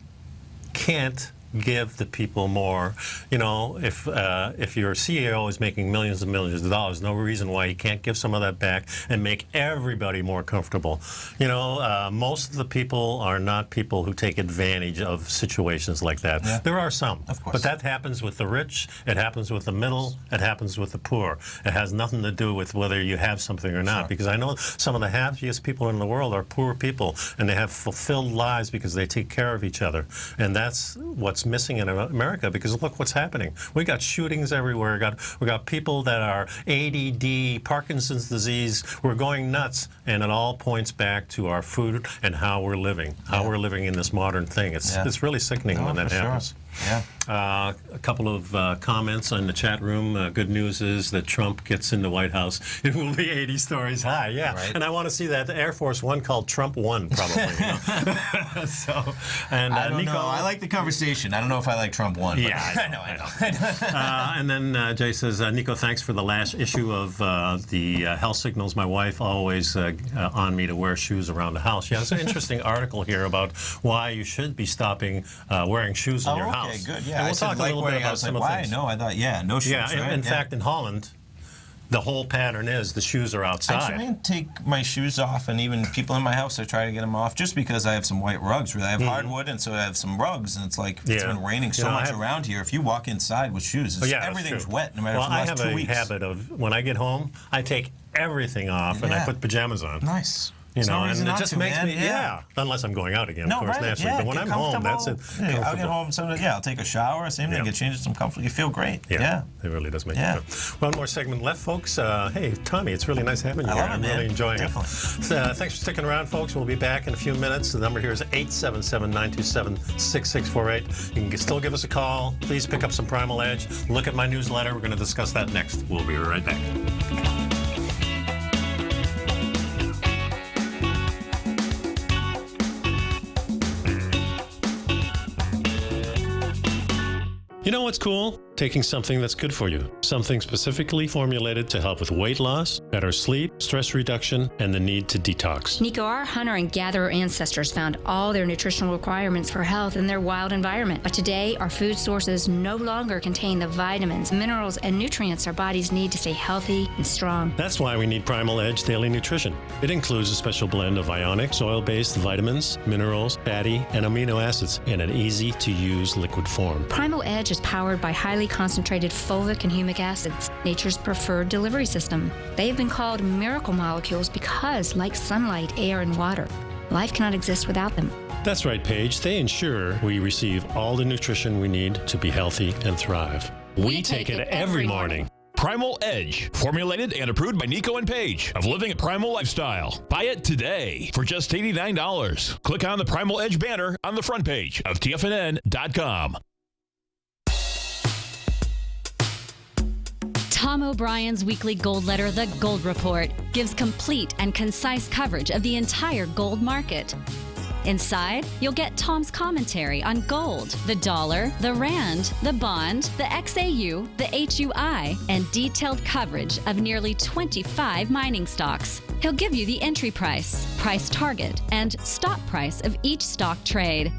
can't give the people more. If your CEO is making millions and millions of dollars, no reason why he can't give some of that back and make everybody more comfortable. Most of the people are not people who take advantage of situations like that. Yeah. There are some, of course. But that happens with the rich, it happens with the middle, it happens with the poor. It has nothing to do with whether you have something or not, because I know some of the happiest people in the world are poor people, and they have fulfilled lives because they take care of each other. And that's what's missing in America, because look what's happening. We got shootings everywhere. We got people that are ADD, Parkinson's disease. We're going nuts, and it all points back to our food and how we're living, we're living in this modern thing. It's really sickening when that happens. Yeah. A couple of comments on the chat room. Good news is that Trump gets in the White House, it will be 80 stories high. Yeah, right. And I want to see that Air Force One called Trump One, probably. I don't know. I like the conversation. I don't know if I like Trump One. Yeah, I know. And then Jay says, Nico, thanks for the last issue of the health signals. My wife always on me to wear shoes around the house. Yeah, it's an interesting article here about why you should be stopping wearing shoes in your house. Okay, good. Yeah, and we'll talk a little bit about some of the things. No, I thought, no shoes. Yeah, in fact, in Holland, the whole pattern is the shoes are outside. I try and take my shoes off, and even people in my house, I try to get them off, just because I have some white rugs. Really, I have hardwood, and so I have some rugs, and it's like it's been raining so much around here. If you walk inside with shoes, everything's wet, no matter for the last 2 weeks. I have a habit of, when I get home, I take everything off and I put pajamas on. Nice. And it just makes me, unless I'm going out again, of course, naturally. But when I'm home, that's it. I'll get home, I'll take a shower, same thing, get changed, some comfort. You feel great. Yeah. It really does make you feel. One more segment left, folks. Hey, Tommy, it's really nice having you here. I'm really enjoying it. Thanks for sticking around, folks. We'll be back in a few minutes. The number here is 877-927-6648. You can still give us a call. Please pick up some Primal Edge. Look at my newsletter. We're going to discuss that next. We'll be right back. You know what's cool? taking something that's good for you, something specifically formulated to help with weight loss, better sleep, stress reduction, and the need to detox. Nico, our hunter and gatherer ancestors found all their nutritional requirements for health in their wild environment. But today, our food sources no longer contain the vitamins, minerals, and nutrients our bodies need to stay healthy and strong. That's why we need Primal Edge Daily Nutrition. It includes a special blend of ionic, soil-based vitamins, minerals, fatty, and amino acids in an easy-to-use liquid form. Primal Edge is powered by highly concentrated fulvic and humic acids, nature's preferred delivery system. They have been called miracle molecules because, like sunlight, air, and water, life cannot exist without them. That's right, Paige. They ensure we receive all the nutrition we need to be healthy and thrive. We take it every morning. Primal Edge, formulated and approved by Nico and Paige of Living a Primal Lifestyle. Buy it today for just $89. Click on the Primal Edge banner on the front page of TFNN.com. Tom O'Brien's weekly gold letter, The Gold Report, gives complete and concise coverage of the entire gold market. Inside, you'll get Tom's commentary on gold, the dollar, the rand, the bond, the XAU, the HUI, and detailed coverage of nearly 25 mining stocks. He'll give you the entry price, price target, and stop price of each stock trade.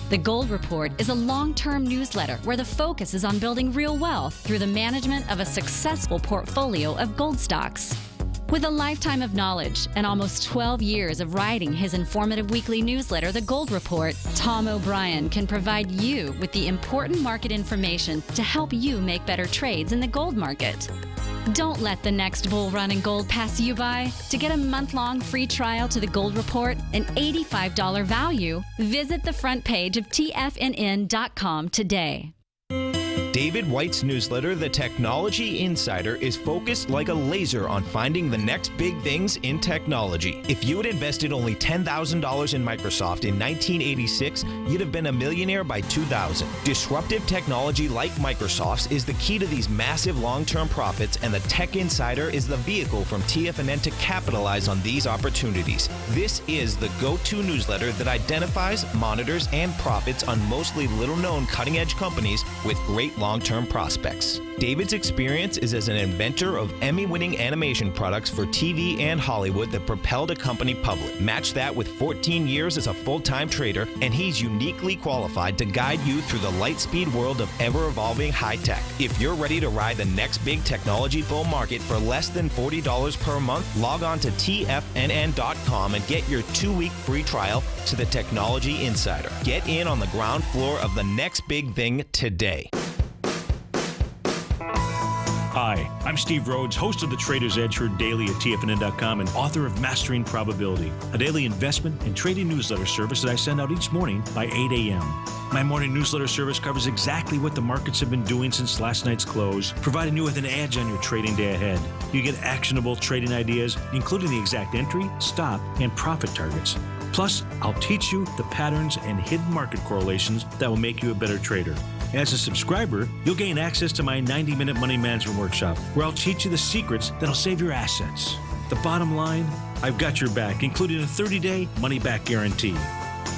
The Gold Report is a long-term newsletter where the focus is on building real wealth through the management of a successful portfolio of gold stocks. With a lifetime of knowledge and almost 12 years of writing his informative weekly newsletter, The Gold Report, Tom O'Brien can provide you with the important market information to help you make better trades in the gold market. Don't let the next bull run in gold pass you by. To get a month-long free trial to The Gold Report, an $85 value, visit the front page of TFNN.com today. David White's newsletter, The Technology Insider, is focused like a laser on finding the next big things in technology. If you had invested only $10,000 in Microsoft in 1986, you'd have been a millionaire by 2000. Disruptive technology like Microsoft's is the key to these massive long-term profits, and the Tech Insider is the vehicle from TFNN to capitalize on these opportunities. This is the go-to newsletter that identifies, monitors, and profits on mostly little-known cutting-edge companies with great long-term prospects. David's experience is as an inventor of Emmy-winning animation products for TV and Hollywood that propelled a company public. Match that with 14 years as a full-time trader, and he's uniquely qualified to guide you through the light-speed world of ever-evolving high-tech. If you're ready to ride the next big technology bull market for less than $40 per month, log on to TFNN.com and get your 2-week free trial to the Technology Insider. Get in on the ground floor of the next big thing today. Hi, I'm Steve Rhodes, host of the Trader's Edge, heard daily at TFNN.com and author of Mastering Probability, a daily investment and trading newsletter service that I send out each morning by 8 a.m. My morning newsletter service covers exactly what the markets have been doing since last night's close, providing you with an edge on your trading day ahead. You get actionable trading ideas, including the exact entry, stop, and profit targets. Plus, I'll teach you the patterns and hidden market correlations that will make you a better trader. As a subscriber, you'll gain access to my 90-minute money management workshop, where I'll teach you the secrets that'll save your assets. The bottom line, I've got your back, including a 30-day money-back guarantee.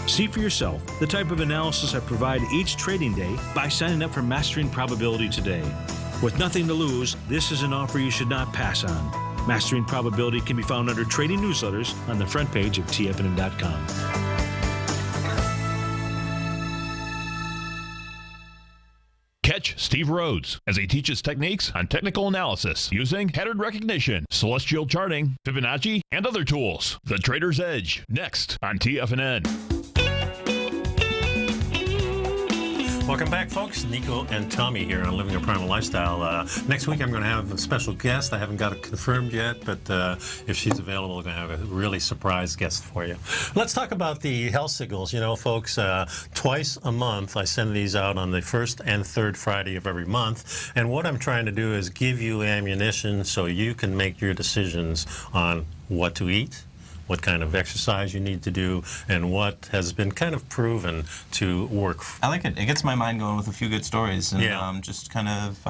See for yourself the type of analysis I provide each trading day by signing up for Mastering Probability today. With nothing to lose, this is an offer you should not pass on. Mastering Probability can be found under Trading Newsletters on the front page of TFNN.com. Catch Steve Rhodes as he teaches techniques on technical analysis using pattern recognition, celestial charting, Fibonacci, and other tools. The Trader's Edge, next on TFNN. Welcome back, folks. Nico and Tommy here on Living a Primal Lifestyle. Next week, I'm going to have a special guest. I haven't got it confirmed yet, but if she's available, we're going to have a really surprise guest for you. Let's talk about the health signals. You know, folks, twice a month, I send these out on the first and third Friday of every month. And what I'm trying to do is give you ammunition so you can make your decisions on what to eat, what kind of exercise you need to do, and what has been kind of proven to work. I like it. It gets my mind going with a few good stories, and just kind of,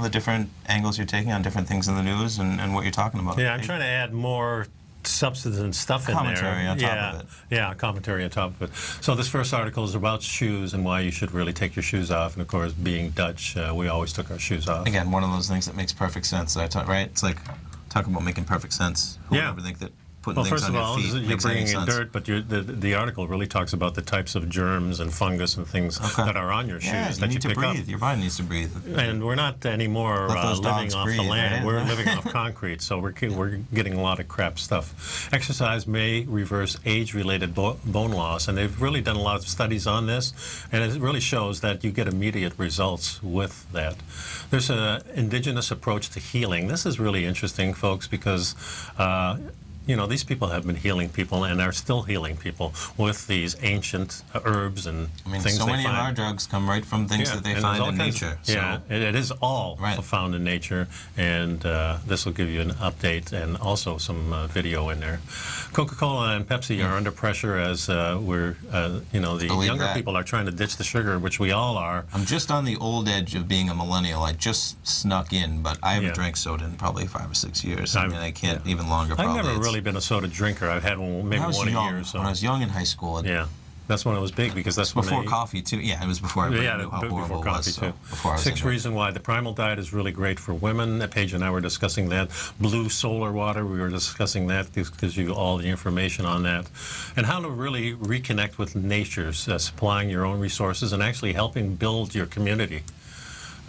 the different angles you're taking on different things in the news and what you're talking about. Yeah, I'm trying to add more substance and stuff in there. Commentary on top of it. Yeah, commentary on top of it. So this first article is about shoes and why you should really take your shoes off. And of course, being Dutch, we always took our shoes off. Again, one of those things that makes perfect sense. Right? It's like, talk about making perfect sense. Who would ever think that putting things on your feet you're bringing in sense? dirt, but the article really talks about the types of germs and fungus and things that are on your shoes that you pick up. Your body needs to breathe. And we're not anymore living off the land. Right? We're living off concrete, so we're getting a lot of crap stuff. Exercise may reverse age-related bone loss, and they've really done a lot of studies on this, and it really shows that you get immediate results with that. There's an indigenous approach to healing. This is really interesting, folks, because these people have been healing people and are still healing people with these ancient herbs and things so they many find. of our drugs come right from things that they find in nature. It is all found in nature, and this will give you an update and also some video in there. Coca-Cola and Pepsi are under pressure as the younger people are trying to ditch the sugar, which we all are. I'm just on the old edge of being a millennial. I just snuck in, but I haven't drank soda in probably 5 or 6 years. I can't even longer. I've never really been a soda drinker. I've had maybe one a year. So. When I was young in high school. That's when it was big, because that's before coffee too. Yeah, it was before I knew how horrible it was. Too. Sixth reason why the Primal diet is really great for women. Paige and I were discussing that. Blue solar water, we were discussing that. This gives you all the information on that. And how to really reconnect with nature, supplying your own resources and actually helping build your community.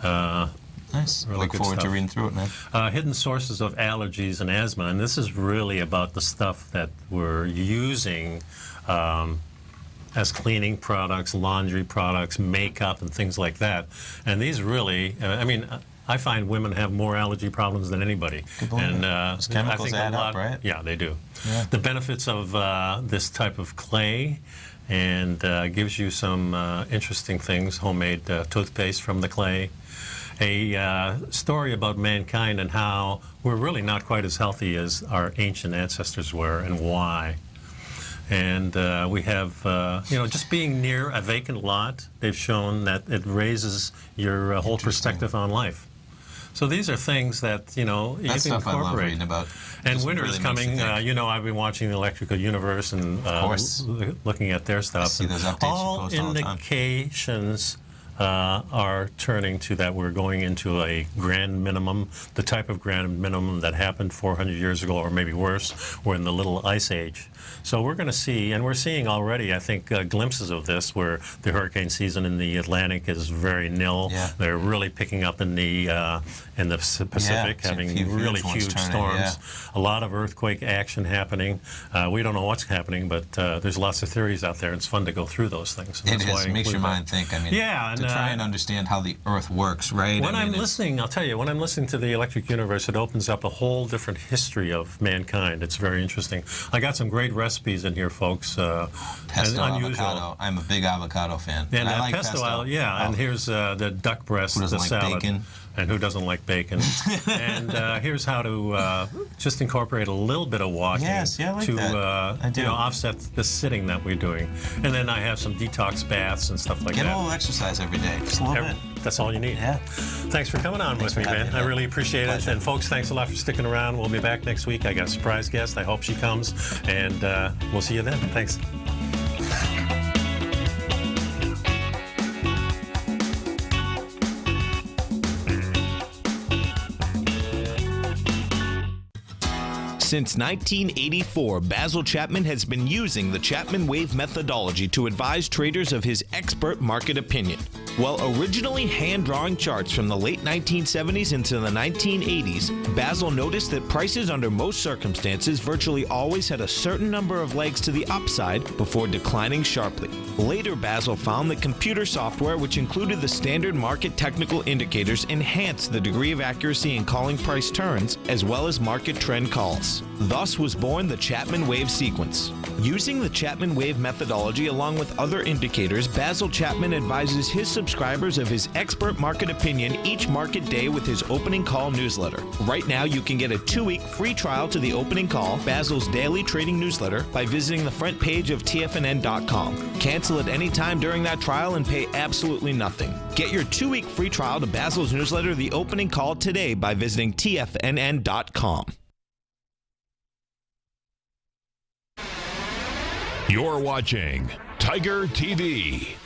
Nice. Really Look forward to reading through it, man. Hidden sources of allergies and asthma, and this is really about the stuff that we're using as cleaning products, laundry products, makeup, and things like that. And these really, I find women have more allergy problems than anybody. And those chemicals add up, right? Yeah, they do. Yeah. The benefits of this type of clay, and gives you some interesting things, homemade toothpaste from the clay. A story about mankind and how we're really not quite as healthy as our ancient ancestors were, and why. And we have, just being near a vacant lot, they've shown that it raises your whole perspective on life. So these are things that, you can stuff incorporate. I love reading about. And winter is coming. I've been watching the Electrical Universe and looking at their stuff. I see those updates all you post all the time. Indications are turning to that we're going into a grand minimum, the type of grand minimum that happened 400 years ago, or maybe worse. We're in the Little Ice Age. So we're going to see, and we're seeing already, I think, glimpses of this, where the hurricane season in the Atlantic is very nil. Yeah. They're really picking up in the Pacific, having really huge storms. Yeah. A lot of earthquake action happening. We don't know what's happening, but there's lots of theories out there. It's fun to go through those things. It is. It makes your mind think. To try and understand how the Earth works, right? When I'm listening, I'll tell you, when I'm listening to the Electric Universe, it opens up a whole different history of mankind. It's very interesting. I got some great recipes in here, folks. Pesto avocado. I'm a big avocado fan. And I like pesto. And here's the duck breast, the salad. Bacon? And who doesn't like bacon? And here's how to just incorporate a little bit of walking to offset the sitting that we're doing. And then I have some detox baths and stuff like that. Get a little exercise every day, just a little bit. That's all you need. Yeah. Thanks for coming on with me, man. I really appreciate it. And folks, thanks a lot for sticking around. We'll be back next week. I got a surprise guest. I hope she comes, and we'll see you then. Thanks. Since 1984, Basil Chapman has been using the Chapman Wave methodology to advise traders of his expert market opinion. While originally hand-drawing charts from the late 1970s into the 1980s, Basil noticed that prices under most circumstances virtually always had a certain number of legs to the upside before declining sharply. Later, Basil found that computer software, which included the standard market technical indicators, enhanced the degree of accuracy in calling price turns, as well as market trend calls. Thus was born the Chapman Wave sequence. Using the Chapman Wave methodology along with other indicators, Basil Chapman advises his subscribers of his expert market opinion each market day with his opening call newsletter. Right now, you can get a 2-week free trial to the opening call, Basil's daily trading newsletter, by visiting the front page of TFNN.com. Cancel at any time during that trial and pay absolutely nothing. Get your 2-week free trial to Basil's newsletter, The Opening Call, today by visiting TFNN.com. You're watching Tiger TV.